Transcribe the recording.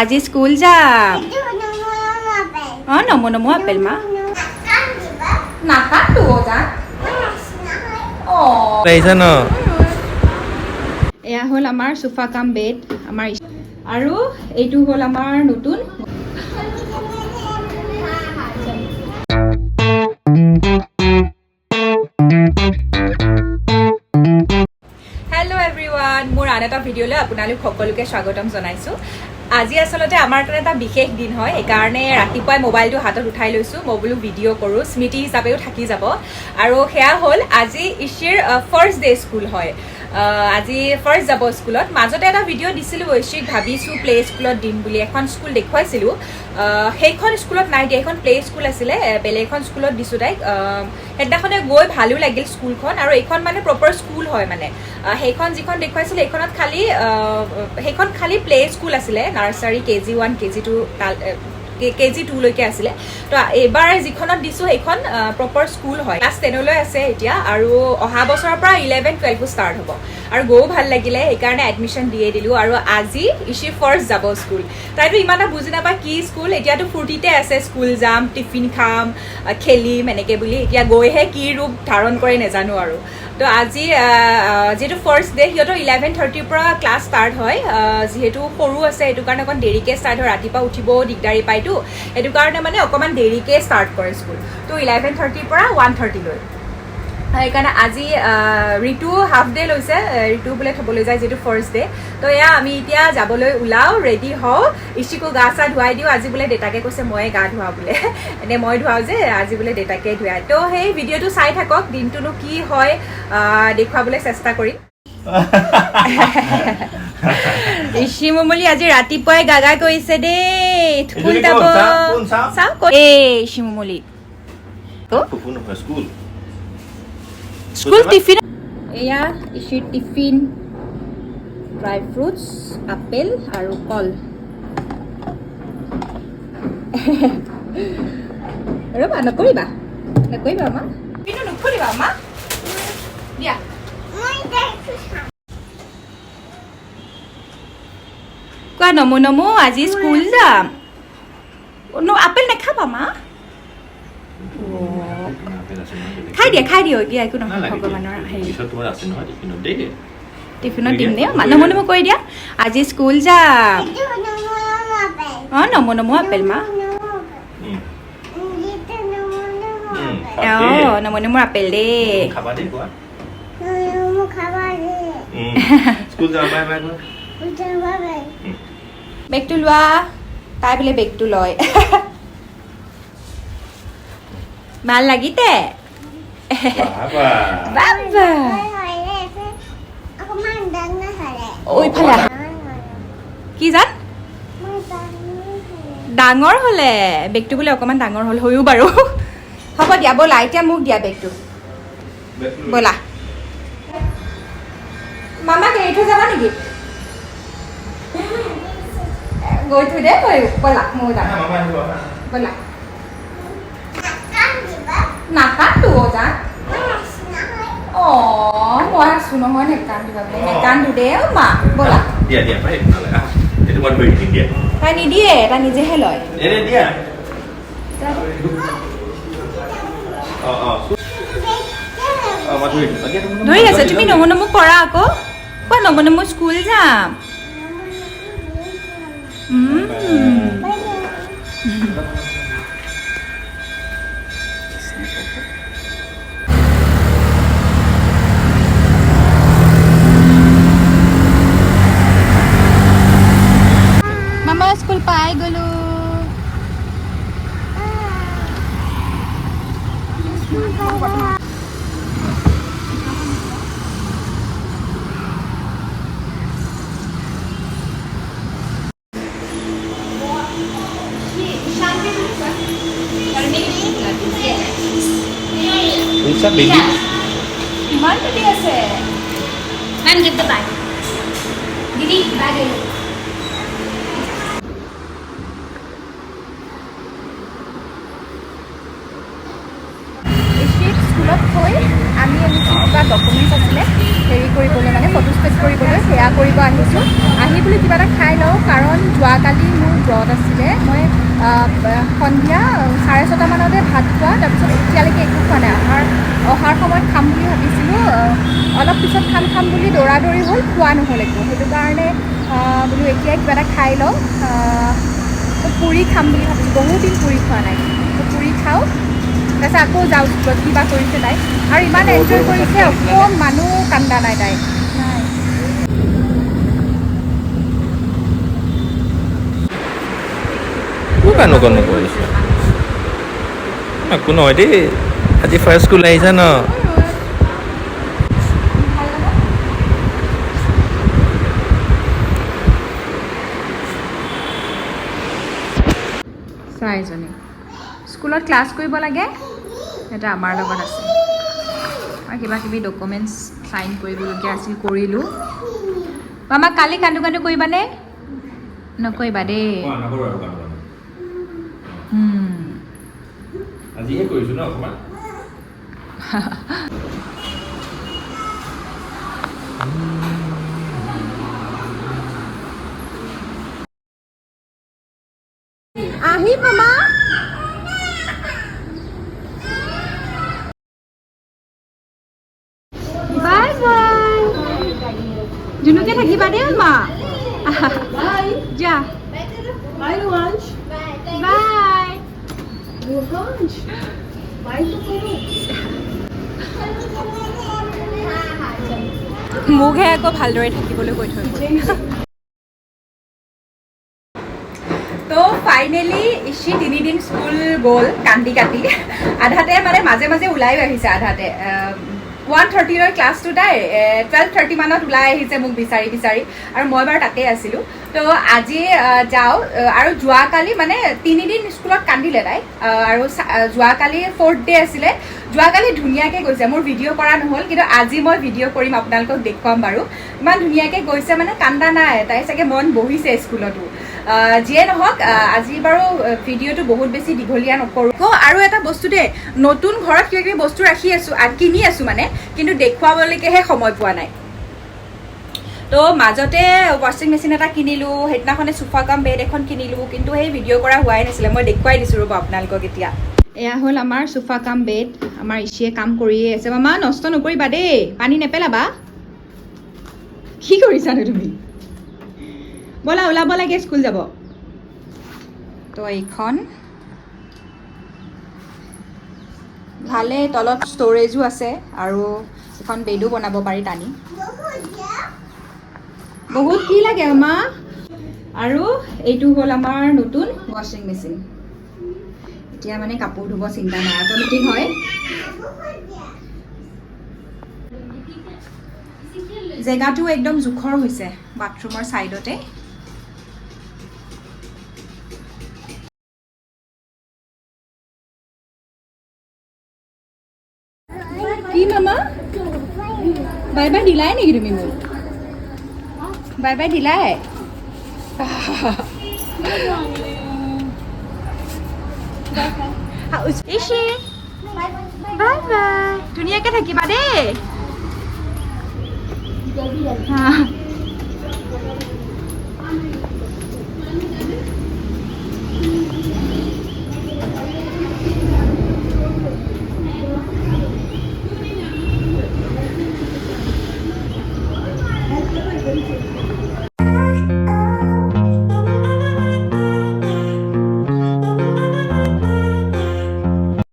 আজি স্কুল যাম নমো নমো আপেল মা নাকাটো যা এয়া হ'ল আমাৰ সোফা কাম বেড আমাৰ আৰু এইটো হ'ল আমাৰ নতুন হেল্ল' এভৰিৱান মোৰ আন এটা ভিডিঅ'লৈ আপোনালোক সকলোকে স্বাগতম জনাইছোঁ আজি আসলতে আমাৰ কাৰণে এটা বিশেষ দিন হয় সেইকাৰণে ৰাতিপুৱাই মোবাইলটো হাতত উঠাই লৈছোঁ মই বোলো ভিডিঅ' কৰোঁ স্মৃতি হিচাপেও থাকি যাব আৰু সেয়া হ'ল আজি ইশিৰ ফাৰ্ষ্ট ডে স্কুল হয় আজি ফাৰ্ষ্ট যাব স্কুলত মাজতে এটা ভিডিঅ' দিছিলোঁ ইশিক ভাবিছোঁ প্লে স্কুলত দিম বুলি এখন স্কুল দেখুৱাইছিলোঁ সেইখন স্কুলত নাই দিয়া এখন প্লে স্কুল আছিলে বেলেগ এখন স্কুলত দিছোঁ তাইক সেইদিনাখনে গৈ ভালো লাগিল স্কুলখন আৰু এইখন মানে প্ৰপাৰ স্কুল হয় মানে সেইখন যিখন দেখুৱাইছিলে সেইখন খালি প্লে স্কুল আছিলে নাৰ্চাৰী KG1 KG2 KG2লৈকে আছিলে তো এইবাৰ যিখনত দিছোঁ সেইখন প্ৰপাৰ স্কুল হয় ক্লাছ 10লৈ আছে এতিয়া আৰু অহা বছৰৰ পৰা 11-12 ষ্টাৰ্ট হ'ব আৰু গৈও ভাল লাগিলে সেইকাৰণে এডমিশ্যন দিয়ে দিলোঁ আৰু আজি ইশি ফাৰ্ষ্ট যাব স্কুল তাইতো ইমান এটা বুজি নাপায় কি স্কুল এতিয়াতো ফূৰ্তিতে আছে স্কুল যাম টিফিন খাম খেলিম এনেকৈ বুলি এতিয়া গৈহে কি ৰূপ ধাৰণ কৰে নাজানো আৰু তো আজি যিহেতু ফাৰ্ষ্ট ডে সিহঁতৰ 11:30ৰ পৰা ক্লাছ ষ্টাৰ্ট হয় যিহেতু সৰু আছে সেইটো কাৰণে অকণ দেৰিকৈ ষ্টাৰ্ট হয় ৰাতিপুৱা উঠিবও দিগদাৰী পায়তো সেইটো কাৰণে মানে অকণমান দেৰিকৈ ষ্টাৰ্ট কৰে স্কুল তো 11:30ৰ পৰা 1:30লৈ সেইকাৰণে আজি ঋতু হাফ ডে লৈছে ঋতু বোলে থ'বলৈ যায় যিহেতু ফাৰ্ষ্ট ডে তো এয়া আমি এতিয়া যাবলৈ ওলাওঁ ৰেডি হওঁ ইশিকো গা চা ধুৱাই দিওঁ আজি বোলে দেউতাকে কৈছে ময়ে গা ধুৱাওঁ বোলে এনেই মই ধুৱাওঁ যে আজি বোলে দেউতাকে ধুৱাই তো সেই ভিডিঅ'টো চাই থাকক দিনটোনো কি হয় দেখুৱাবলৈ চেষ্টা কৰিম ইশি মুমুলি আজি ৰাতিপুৱাই গাগা কৰিছে দেই স্কুল যাব চাওঁ ইশি মুমুলি স্কুল টিফিন এয়া ইশিৰ টিফিন ড্ৰাই ফ্ৰুটছ আপেল আৰু কল ৰ'বা নকৰিবা আমা কিন্তু নকৰিবা আমা দিয়া কোৱা নমো নমো আজি স্কুল যাম আপেল নাখাবা মা খাই দিয়া এতিয়া একো নহয় ভগৱানৰ হেৰি টিফিনত দিম নে নমো নমো কৈ দিয়া আজি স্কুল যাম নমো নমো আপেল মা নমো নমো আপেল দেই বেগটো লোৱা তাই বোলে বেগটো লয় ভাল লাগিতে কি জান ডাঙৰ হলে বেগটো বোলে অকণমান ডাঙৰ হ'ল হয়ো বাৰু হ'ব দিয়া ব'লা এতিয়া মোক দিয়া বেগটো ব'লা মামাক এৰি থৈ যাবা নেকি গৈ থৈ দে ব'লা মই যাম ব'লা নাকাটো যা মই আছো নহয় নেকান্দো দে মা ব'লা তাই নিদিয়ে তাই নিজেহে লয় ধৰি আছে তুমি নমো নমো কৰা আকৌ কোৱা নমো নমো স্কুল যাম মামা স্কুল পাই গলো ইমান পেটি আছে মেম গিভ দ্য ব্যাগ দিদি ব্যাগ স্কুলত থৈ আমি কিবা ডকুমেণ্টছ আছিলে হেৰি কৰিবলৈ মানে ফটো পাৰ্টিচিপেট কৰিবলৈ সেয়া কৰিব আহিছোঁ আহি বুলি কিবা এটা খাই লওঁ কাৰণ যোৱাকালি মোৰ ব্ৰত আছিলে মই সন্ধিয়া 6:30 মানতে ভাত খোৱা তাৰপিছত এতিয়ালৈকে একো খোৱা নাই অহাৰ সময়ত খাম বুলি ভাবিছিলোঁ অলপ পিছত খাম বুলি দৌৰি হ'ল খোৱা নহ'ল একো সেইটো কাৰণে বোলো এতিয়াই কিবা এটা খাই লওঁ পুৰি খাম বুলি ভাবিছোঁ বহুত দিন পুৰি খোৱা নাই পুৰি খাওঁ তাৰপিছত আকৌ যাওঁ কিবা কৰিছে তাই আৰু ইমান এনজয় কৰিছে অকণমানো কান্দা নাই তাই কানো কৰিছে একো নহয় দেই আজি ফাৰ্ষ্ট স্কুল আহিছা ন চাৰিজনী স্কুলত ক্লাছ কৰিব লাগে এটা আমাৰ লগত আছে আৰু কিবা কিবি ডকুমেণ্টছ চাইন কৰিবলগীয়া আছিল কৰিলোঁ আমাক কালি কান্দু কৰিবানে নকৰিবা দেই আজিহে কৰিছোঁ ন অকণমান আহি মামা বাই বাই জুনুকে থাকিবা দেই মা যা Bye, lunch. By Your lunch. Bye to follow. মোকহে আকৌ ভালদৰে থাকিবলৈ কৈ থৈ তো ফাইনেলি ইশি 3 দিন স্কুল গ'ল কান্দি আধাতে মানে মাজে ওলাইও আহিছে আধাতে 1:30 ক্লাছটো তাই 12:30 মানত ওলাই আহিছে মোক বিচাৰি আৰু মই বাৰু তাতে আছিলোঁ তো আজি যাওঁ আৰু যোৱাকালি মানে 3 দিন স্কুলত কান্দিলে তাই আৰু যোৱাকালি 4th ডে আছিলে যোৱাকালি ধুনীয়াকৈ গৈছে মোৰ ভিডিঅ' কৰা নহ'ল কিন্তু আজি মই ভিডিঅ' কৰিম আপোনালোকক দেখুৱাম বাৰু ইমান ধুনীয়াকৈ গৈছে মানে কান্দা নাই তাই চাগে মন বহিছে স্কুলতো যিয়ে নহওক আজি বাৰু ভিডিঅ'টো বহুত বেছি দীঘলীয়া নকৰোঁ আৰু এটা বস্তু দেই নতুন ঘৰত কিবা বস্তু ৰাখি আছোঁ কিনি আছোঁ মানে কিন্তু দেখুৱাবলৈকেহে সময় পোৱা নাই তো মাজতে ৱাশ্বিং মেচিন এটা কিনিলোঁ সেইদিনাখনে চোফা কাম বেড এখন কিনিলোঁ কিন্তু সেই ভিডিঅ' কৰা হোৱাই নাছিলে মই দেখুৱাই দিছোঁ ৰ'ব আপোনালোকক এতিয়া এয়া হ'ল আমাৰ চোফা কাম বেড আমাৰ ইশিয়ে কাম কৰিয়ে আছে মামা নষ্ট নকৰিবা দেই পানী নেপেলাবা কি কৰিছানো তুমি ব'লা ওলাব লাগে স্কুল যাব তো এইখন ভালে তলত ষ্ট'ৰেজো আছে আৰু এখন বেডো বনাব পাৰি টানি বহুত কি লাগে মা আৰু এইটো হ'ল আমাৰ নতুন ৱাশ্বিং মেচিন এতিয়া মানে কাপোৰ ধুব চিন্তা নাই অট'মেটিক হয় জেগাটো একদম জোখৰ হৈছে বাথৰুমৰ ছাইডতে কি মামা বাই বাই দিলাই নেকি তুমি মোক বাই বাই দিলাই ইশি বাই বাই ধুনীয়াকৈ থাকিবা দেই